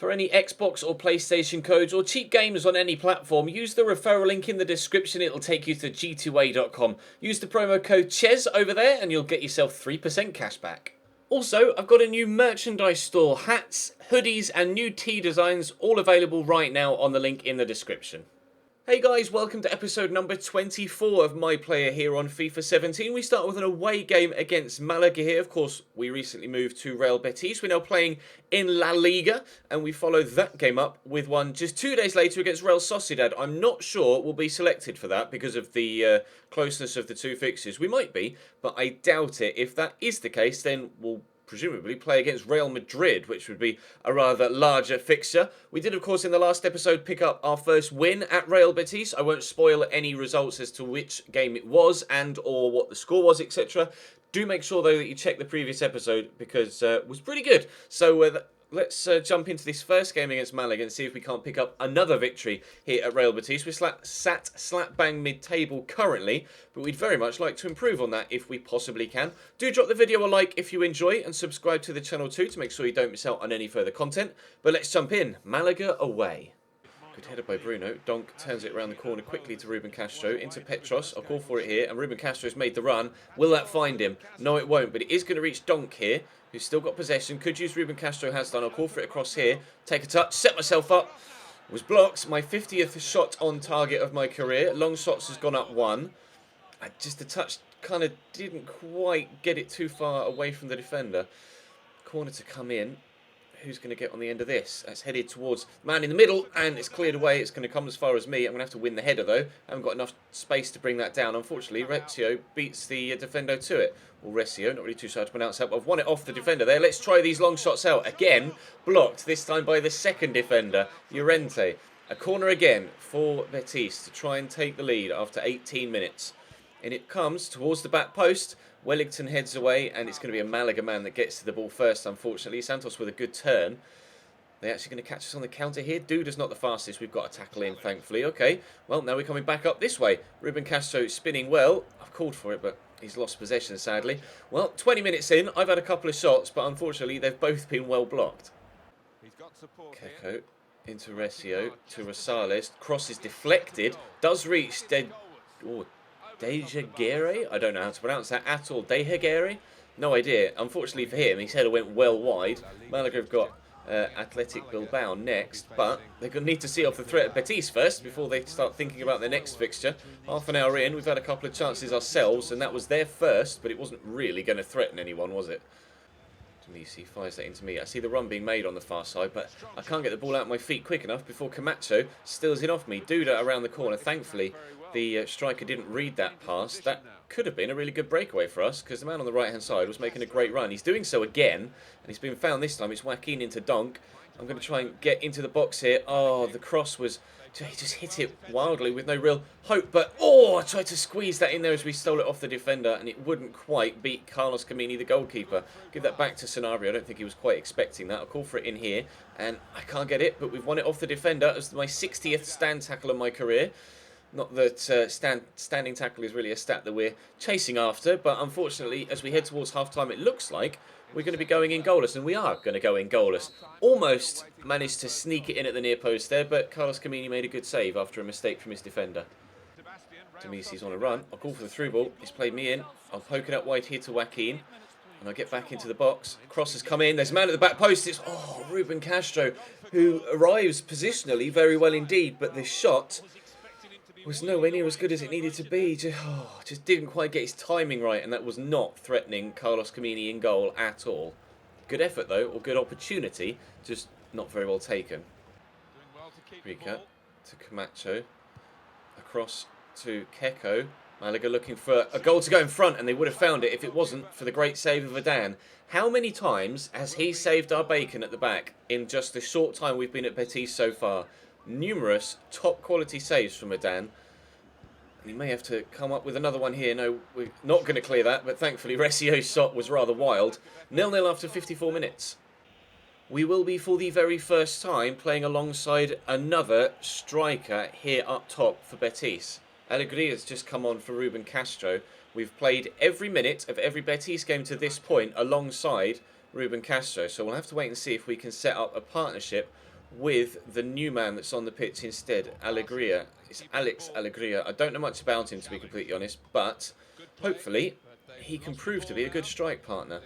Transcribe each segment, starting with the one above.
For any Xbox or PlayStation codes or cheap games on any platform, use the referral link in the description. It'll take you to g2a.com. Use the promo code CHES over there and you'll get yourself 3% cash back. Also, I've got a new merchandise store, hats, hoodies and new tee designs, all available right now on the link in the description. Hey guys, welcome to episode number 24 of My Player here on FIFA 17. We start with an away game against Malaga here. Of course, we recently moved to Real Betis. We're now playing in La Liga, and we followed that game up with one just 2 days later against Real Sociedad. I'm not sure we'll be selected for that because of the closeness of the two fixtures. We might be, but I doubt it. If that is the case, then we'll presumably play against Real Madrid, which would be a rather larger fixture. We did, of course, in the last episode pick up our first win at Real Betis. I won't spoil any results as to which game it was and or what the score was, etc. Do make sure, though, that you check the previous episode because it was pretty good. So let's jump into this first game against Malaga and see if we can't pick up another victory here at Real Betis. We're sat slap bang mid-table currently, but we'd very much like to improve on that if we possibly can. Do drop the video a like if you enjoy and subscribe to the channel too to make sure you don't miss out on any further content. But let's jump in. Malaga away. Good header by Bruno. Donk turns it around the corner quickly to Ruben Castro. Into Petros. I'll call for it here. And Ruben Castro's made the run. Will that find him? No, it won't. But it is going to reach Donk here, who's still got possession. Could use Ruben Castro, has done. I'll call for it across here. Take a touch. Set myself up. Was blocked. My 50th shot on target of my career. Long shots has gone up one. Just a touch kind of didn't quite get it too far away from the defender. Corner to come in. Who's going to get on the end of this? That's headed towards the man in the middle, and it's cleared away. It's going to come as far as me. I'm going to have to win the header, though. I haven't got enough space to bring that down. Unfortunately, Rezio beats the defender to it. Or Rezio, not really too sure how to pronounce that, but I've won it off the defender there. Let's try these long shots out. Again, blocked, this time by the second defender, Llorente. A corner again for Betis to try and take the lead after 18 minutes. And it comes towards the back post. Wellington heads away, and it's going to be a Malaga man that gets to the ball first, unfortunately. Santos with a good turn. They're actually going to catch us on the counter here. Duda's not the fastest. We've got a tackle in, thankfully. Okay, well, now we're coming back up this way. Ruben Castro spinning well. I've called for it, but he's lost possession, sadly. Well, 20 minutes in. I've had a couple of shots, but unfortunately, they've both been well blocked. Keko into Rezio to Rosales. Cross is deflected. Does reach Dejagere? I don't know how to pronounce that at all. Dejagere? No idea. Unfortunately for him, his header went well wide. Malaga have got Athletic Bilbao next, but they're going to need to see off the threat of Betis first before they start thinking about their next fixture. Half an hour in, we've had a couple of chances ourselves, and that was their first, but it wasn't really going to threaten anyone, was it? He fires that into me. I see the run being made on the far side, but I can't get the ball out of my feet quick enough before Camacho steals it off me. Duda around the corner. Thankfully, the striker didn't read that pass. That could have been a really good breakaway for us because the man on the right-hand side was making a great run. He's doing so again, and he's been found this time. It's Joaquin into Donk. I'm going to try and get into the box here. Oh, the cross was... He just hit it wildly with no real hope. But, oh, I tried to squeeze that in there as we stole it off the defender, and it wouldn't quite beat Carlos Camini, the goalkeeper. Give that back to Scenario. I don't think he was quite expecting that. I'll call for it in here, and I can't get it, but we've won it off the defender as my 60th stand tackle of my career. Not that standing tackle is really a stat that we're chasing after, but unfortunately, as we head towards half-time, it looks like we're going to be going in goalless, and we are going to go in goalless. Almost managed to sneak it in at the near post there, but Carlos Camini made a good save after a mistake from his defender. Demisi's on a run. I'll call for the through ball. He's played me in. I'll poke it up wide here to Joaquin, and I'll get back into the box. Cross has come in. There's a man at the back post. It's, Ruben Castro, who arrives positionally very well indeed, but this shot was nowhere near as good as it needed to be. Just didn't quite get his timing right, and that was not threatening Carlos Camini in goal at all. Good effort, though, or good opportunity, just not very well taken. Rica to Camacho. Across to Keko. Malaga looking for a goal to go in front, and they would have found it if it wasn't for the great save of Adan. How many times has he saved our bacon at the back in just the short time we've been at Betis so far? Numerous top quality saves from Adan. And he may have to come up with another one here. No, we're not going to clear that, but thankfully Rezio's shot was rather wild. 0-0 after 54 minutes. We will be for the very first time playing alongside another striker here up top for Betis. Alegria's just come on for Ruben Castro. We've played every minute of every Betis game to this point alongside Ruben Castro. So we'll have to wait and see if we can set up a partnership with the new man that's on the pitch instead, Alegria. It's Alex Alegria. I don't know much about him, to be completely honest, but hopefully he can prove to be a good strike partner.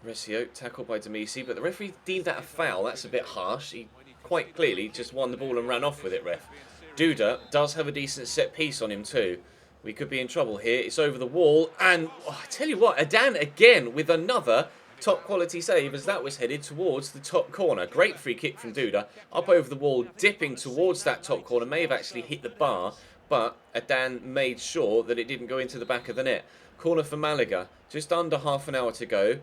Recio, tackled by Demisi, but the referee deemed that a foul. That's a bit harsh. He quite clearly just won the ball and ran off with it, ref. Duda does have a decent set piece on him too. We could be in trouble here. It's over the wall, and I tell you what, Adan again with another top quality save as that was headed towards the top corner. Great free kick from Duda, up over the wall, dipping towards that top corner. May have actually hit the bar, but Adan made sure that it didn't go into the back of the net. Corner for Malaga, just under half an hour to go.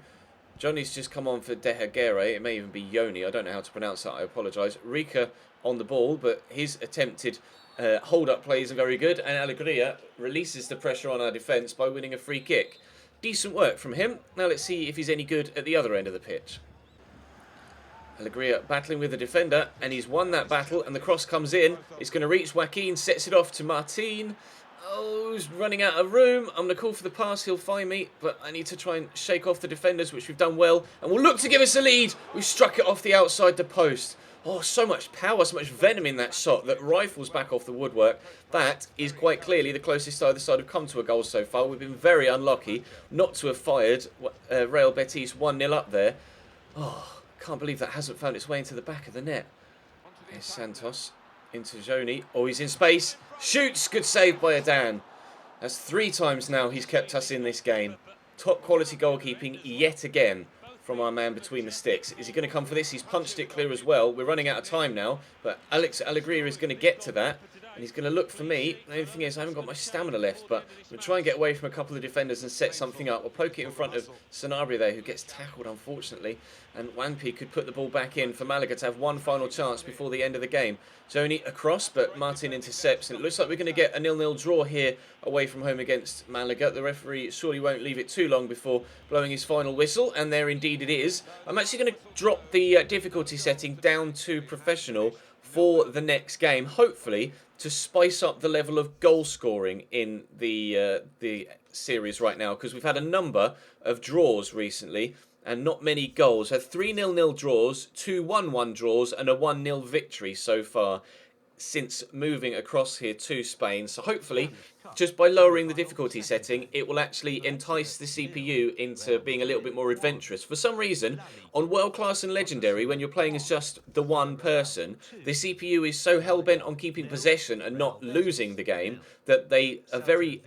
Johnny's just come on for De Hagere. It may even be Yoni. I don't know how to pronounce that. I apologise. Rika on the ball, but his attempted hold-up play isn't very good. And Alegria releases the pressure on our defence by winning a free kick. Decent work from him. Now let's see if he's any good at the other end of the pitch. Alegria battling with the defender, and he's won that battle, and the cross comes in. It's going to reach Joaquin, sets it off to Martin. Oh, he's running out of room. I'm going to call for the pass. He'll find me, but I need to try and shake off the defenders, which we've done well. And we'll look to give us a lead. We've struck it off the outside the post. Oh, so much power, so much venom in that shot that rifles back off the woodwork. That is quite clearly the closest either side have come to a goal so far. We've been very unlucky not to have fired Real Betis 1-0 up there. Oh, can't believe that hasn't found its way into the back of the net. There's Santos into Joni. Oh, he's in space. Shoots. Good save by Adan. That's 3 times now he's kept us in this game. Top quality goalkeeping yet again from our man between the sticks. Is he going to come for this? He's punched it clear as well. We're running out of time now, but Alex Alegria is going to get to that, and he's going to look for me. The only thing is I haven't got much stamina left, but I'm going to try and get away from a couple of defenders and set something up. We'll poke it in front of Sanabria there, who gets tackled, unfortunately, and Wampi could put the ball back in for Malaga to have one final chance before the end of the game. Joni across, but Martin intercepts, and it looks like we're going to get a 0-0 draw here away from home against Malaga. The referee surely won't leave it too long before blowing his final whistle, and there indeed it is. I'm actually going to drop the difficulty setting down to professional for the next game, hopefully to spice up the level of goal scoring in the series right now, because we've had a number of draws recently and not many goals. Had 3 0-0 draws, 2 1-1 draws, and a 1-0 victory so far since moving across here to Spain. So hopefully, just by lowering the difficulty setting, it will actually entice the CPU into being a little bit more adventurous. For some reason, on World Class and Legendary, when you're playing as just the one person, the CPU is so hell-bent on keeping possession and not losing the game that they are very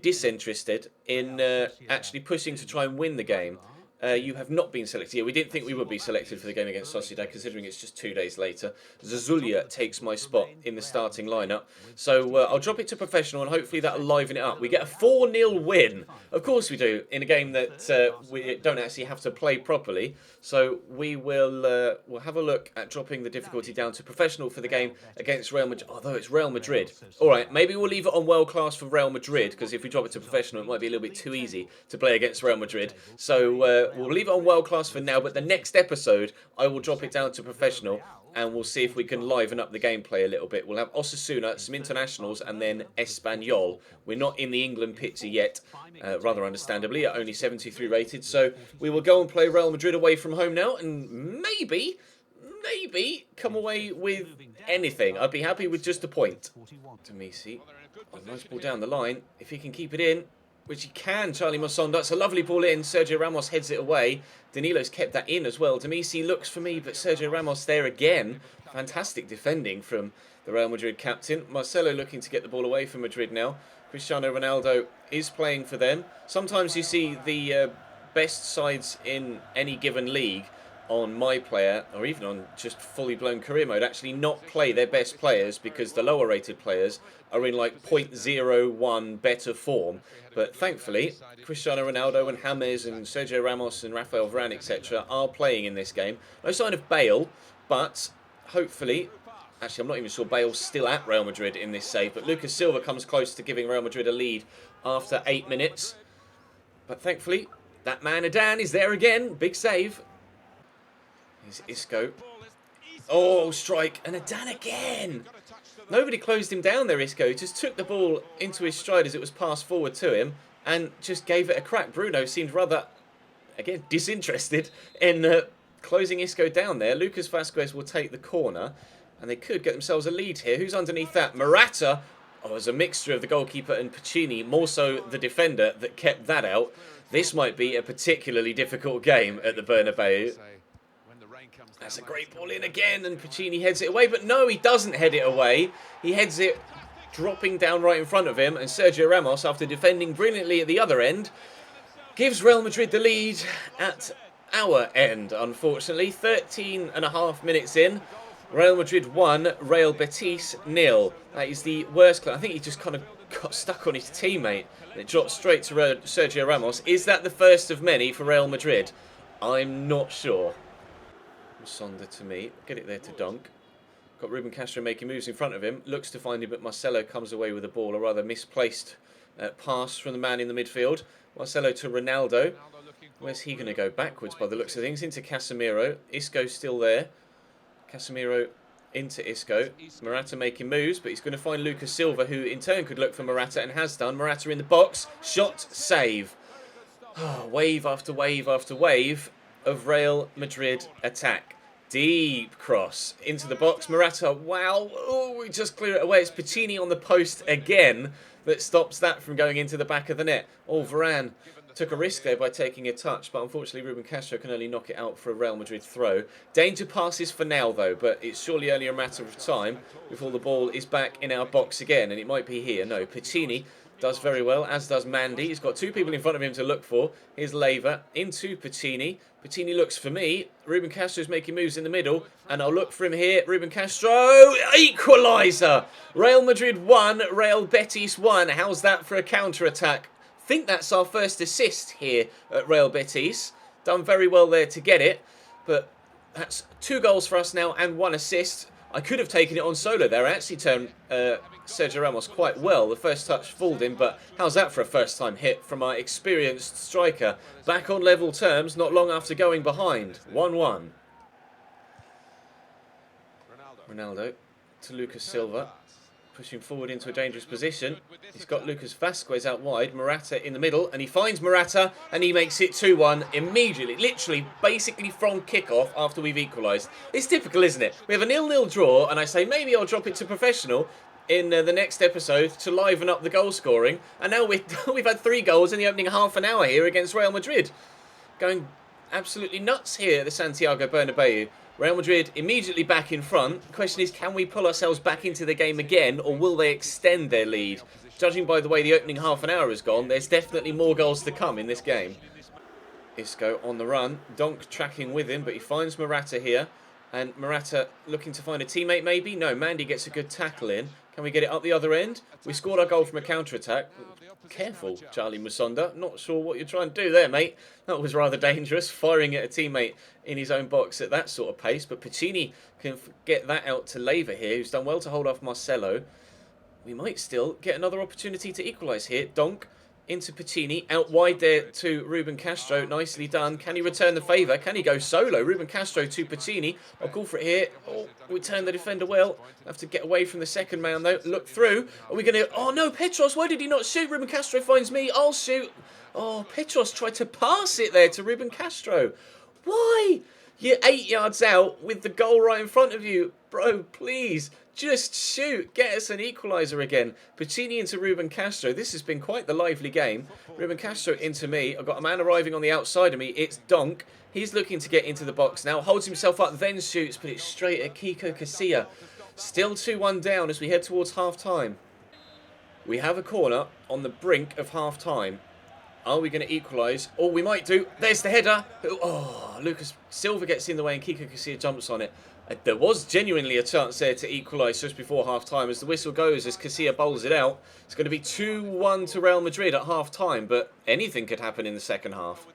disinterested in actually pushing to try and win the game. You have not been selected. Yeah, we didn't think we would be selected for the game against Sociedad, considering it's just 2 days later. Zazulia takes my spot in the starting lineup. So I'll drop it to professional, and hopefully that'll liven it up. We get a 4-0 win. Of course we do, in a game that we don't actually have to play properly. So we will we'll have a look at dropping the difficulty down to professional for the game against Real Madrid, although it's Real Madrid. All right, maybe we'll leave it on World Class for Real Madrid, because if we drop it to professional, it might be a little bit too easy to play against Real Madrid. So we'll leave it on World Class for now, but the next episode, I will drop it down to professional, and we'll see if we can liven up the gameplay a little bit. We'll have Osasuna, some internationals, and then Espanyol. We're not in the England picture yet, rather understandably, at only 73 rated. So we will go and play Real Madrid away from home now, and maybe come away with anything. I'd be happy with just a point. Demisi, a nice ball down the line. If he can keep it in, which he can, Charlie Mosonda. It's a lovely ball in. Sergio Ramos heads it away. Danilo's kept that in as well. Demisi looks for me, but Sergio Ramos there again. Fantastic defending from the Real Madrid captain. Marcelo looking to get the ball away from Madrid now. Cristiano Ronaldo is playing for them. Sometimes you see the best sides in any given league on My Player, or even on just fully blown career mode, actually not play their best players because the lower rated players are in like 0.01 better form. But thankfully, Cristiano Ronaldo and James and Sergio Ramos and Rafael Varane, etc. are playing in this game. No sign of Bale, but hopefully, actually I'm not even sure Bale's still at Real Madrid in this save, but Lucas Silva comes close to giving Real Madrid a lead after 8 minutes. But thankfully, that man Adan is there again. Big save. Here's Isco. Oh, strike. And Adan again. Nobody closed him down there, Isco. He just took the ball into his stride as it was passed forward to him and just gave it a crack. Bruno seemed rather, again, disinterested in closing Isco down there. Lucas Vazquez will take the corner, and they could get themselves a lead here. Who's underneath that? Morata. Oh, it was a mixture of the goalkeeper and Piccini, more so the defender that kept that out. This might be a particularly difficult game at the Bernabeu. That's a great ball in again, and Piccini heads it away, but no, he doesn't head it away. He heads it dropping down right in front of him, and Sergio Ramos, after defending brilliantly at the other end, gives Real Madrid the lead at our end, unfortunately. 13.5 minutes in. Real Madrid 1, Real Betis 0. That is the worst. I think he just kind of got stuck on his teammate and it dropped straight to Sergio Ramos. Is that the first of many for Real Madrid? I'm not sure. Musonda to me. Get it there to Dunk. Got Ruben Castro making moves in front of him. Looks to find him, but Marcelo comes away with the ball. A rather misplaced pass from the man in the midfield. Marcelo to Ronaldo. Where's he going to go? Backwards by the looks of things. Into Casemiro. Isco's still there. Casemiro into Isco. Morata making moves, but he's going to find Lucas Silva, who in turn could look for Morata and has done. Morata in the box. Shot, save. Oh, wave after wave after wave of Real Madrid attack. Deep cross into the box. Morata, wow. Oh, we just clear it away. It's Piccini on the post again that stops that from going into the back of the net. Oh, Varane took a risk there by taking a touch, but unfortunately Ruben Castro can only knock it out for a Real Madrid throw. Danger passes for now though, but it's surely only a matter of time before the ball is back in our box again, and it might be here. No, Piccini does very well, as does Mandy. He's got two people in front of him to look for. Here's Leyva into Piccini. Piccini looks for me. Ruben Castro's making moves in the middle, and I'll look for him here. Ruben Castro, equaliser! Real Madrid 1, Real Betis 1. How's that for a counter-attack? I think that's our first assist here at Real Betis. Done very well there to get it, but that's 2 goals for us now and 1 assist. I could have taken it on solo there. I actually turned Sergio Ramos quite well. The first touch fooled him, but how's that for a first-time hit from our experienced striker? Back on level terms, not long after going behind. 1-1. Ronaldo to Lucas Silva. Pushing forward into a dangerous position. He's got Lucas Vazquez out wide. Morata in the middle. And he finds Morata. And he makes it 2-1 immediately. Literally, basically from kickoff after we've equalised. It's typical, isn't it? We have a 0-0 draw. And I say, maybe I'll drop it to professional in the next episode to liven up the goal scoring. And now we've had 3 goals in the opening half an hour here against Real Madrid. Going absolutely nuts here at the Santiago Bernabeu. Real Madrid immediately back in front. The question is, can we pull ourselves back into the game again, or will they extend their lead? Judging by the way the opening half an hour has gone, there's definitely more goals to come in this game. Isco on the run. Donk tracking with him, but he finds Morata here. And Morata looking to find a teammate maybe? No, Mandy gets a good tackle in. Can we get it up the other end? We scored our goal from a counter-attack. Careful, Charlie Musonda. Not sure what you're trying to do there, mate. That was rather dangerous, firing at a teammate in his own box at that sort of pace. But Piccini can get that out to Leyva here, who's done well to hold off Marcelo. We might still get another opportunity to equalise here. Donk into Piccini, out wide there to Ruben Castro. Nicely done. Can he return the favour? Can he go solo? Ruben Castro to Piccini. I'll call for it here. Oh, we turn the defender well. Have to get away from the second man though. Look through. Are we going to... Oh no, Petros, why did he not shoot? Ruben Castro finds me. I'll shoot. Oh, Petros tried to pass it there to Ruben Castro. Why? You're 8 yards out with the goal right in front of you. Bro, please. Just shoot. Get us an equaliser again. Piccini into Ruben Castro. This has been quite the lively game. Ruben Castro into me. I've got a man arriving on the outside of me. It's Donk. He's looking to get into the box now. Holds himself up, then shoots, but it's straight at Kiko Casilla. Still 2-1 down as we head towards half-time. We have a corner on the brink of half-time. Are we going to equalise? Oh, we might do. There's the header. Oh, Lucas Silva gets in the way and Kiko Casilla jumps on it. There was genuinely a chance there to equalise just before half-time. As the whistle goes, as Casilla bowls it out, it's going to be 2-1 to Real Madrid at half-time, but anything could happen in the second half.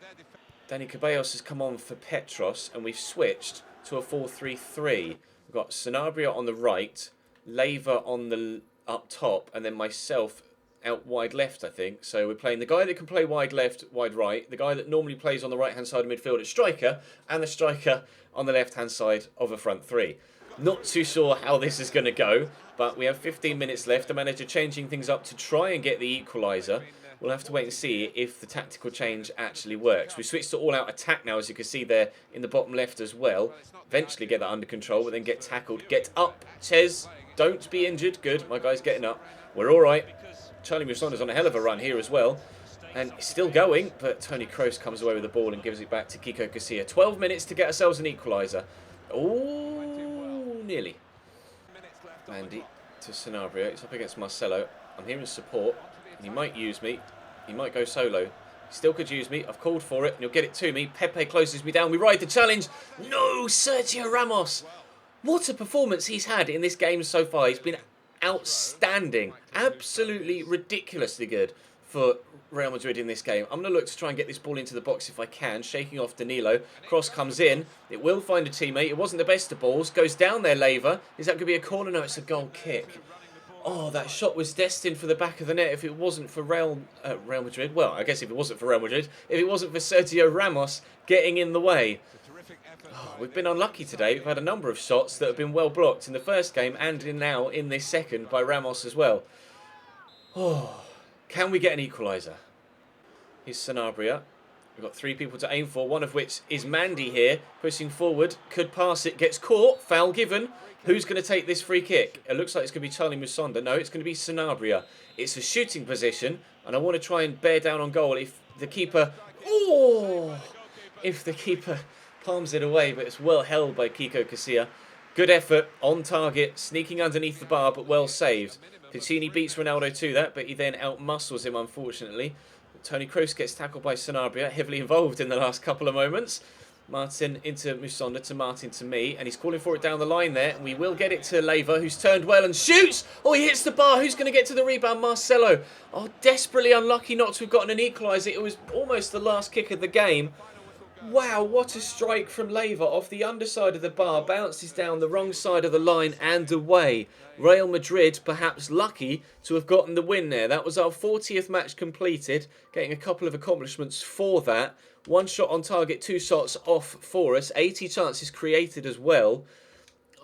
Dani Ceballos has come on for Petros, and we've switched to a 4-3-3. We've got Sanabria on the right, Leyva on the up top, and then myself out wide left, I think. So we're playing the guy that can play wide left, wide right, the guy that normally plays on the right-hand side of midfield at striker, and the striker on the left-hand side of a front three. Not too sure how this is going to go, but we have 15 minutes left. The manager changing things up to try and get the equaliser. We'll have to wait and see if the tactical change actually works. We switched to all-out attack now, as you can see there in the bottom left as well. Eventually get that under control, but then get tackled. Get up, Ches. Don't be injured. Good, my guy's getting up. We're all right. Charlie Musonda's on a hell of a run here as well. And he's still going, but Toni Kroos comes away with the ball and gives it back to Kiko Casilla. 12 minutes to get ourselves an equaliser. Oh, nearly. Mandy to Sanabria. It's up against Marcelo. I'm here in support. He might use me. He might go solo. He still could use me. I've called for it, and he'll get it to me. Pepe closes me down. We ride the challenge. No, Sergio Ramos. What a performance he's had in this game so far. He's been outstanding. Absolutely ridiculously good for Real Madrid in this game. I'm going to look to try and get this ball into the box if I can. Shaking off Danilo. Cross comes in. It will find a teammate. It wasn't the best of balls. Goes down there, Leyva. Is that going to be a corner? No, it's a goal kick. Oh, that shot was destined for the back of the net if it wasn't for Real Madrid. Well, I guess if it wasn't for Real Madrid. If it wasn't for Sergio Ramos getting in the way. Oh, we've been unlucky today. We've had a number of shots that have been well blocked in the first game and now in this second by Ramos as well. Oh, can we get an equaliser? Here's Sanabria. We've got 3 people to aim for, one of which is Mandy here. Pushing forward, could pass it, gets caught, foul given. Who's going to take this free kick? It looks like it's going to be Charlie Musonda. No, it's going to be Sanabria. It's a shooting position, and I want to try and bear down on goal if the keeper... Oh! If the keeper palms it away, but it's well held by Kiko Casilla. Good effort, on target, sneaking underneath the bar, but well saved. Piccini beats Ronaldo to that, but he then outmuscles him, unfortunately. Toni Kroos gets tackled by Sanabria, heavily involved in the last couple of moments. Martin into Musonda, to Martin to me, and he's calling for it down the line there. We will get it to Leyva, who's turned well and shoots! Oh, he hits the bar. Who's going to get to the rebound? Marcelo. Oh, desperately unlucky not to have gotten an equaliser. It was almost the last kick of the game. Wow, what a strike from Leyva off the underside of the bar. Bounces down the wrong side of the line and away. Real Madrid perhaps lucky to have gotten the win there. That was our 40th match completed. Getting a couple of accomplishments for that. 1 shot on target, 2 shots off for us. 80 chances created as well.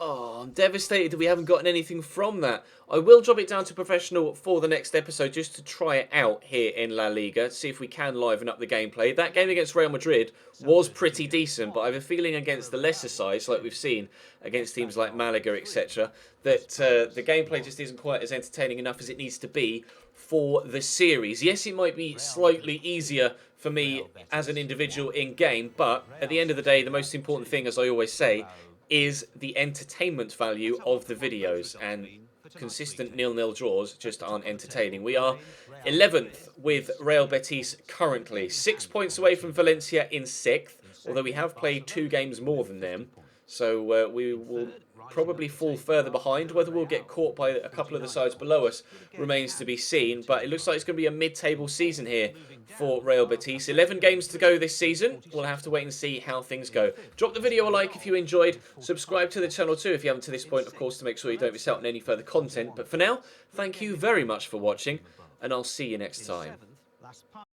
Oh, I'm devastated that we haven't gotten anything from that. I will drop it down to professional for the next episode just to try it out here in La Liga, see if we can liven up the gameplay. That game against Real Madrid was pretty decent, but I have a feeling against the lesser sides, like we've seen against teams like Malaga, etc., that the gameplay just isn't quite as entertaining enough as it needs to be for the series. Yes, it might be slightly easier for me as an individual in-game, but at the end of the day, the most important thing, as I always say, is the entertainment value of the videos, and consistent 0-0 draws just aren't entertaining. We are 11th with Real Betis currently, 6 points away from Valencia in 6th, although we have played 2 games more than them, so we will probably fall further behind. Whether we'll get caught by a couple of the sides below us remains to be seen, but it looks like it's going to be a mid-table season here for Real Betis. 11 games to go this season. We'll have to wait and see how things go. Drop the video a like if you enjoyed. Subscribe to the channel too if you haven't to this point, of course, to make sure you don't miss out on any further content. But for now, thank you very much for watching, and I'll see you next time.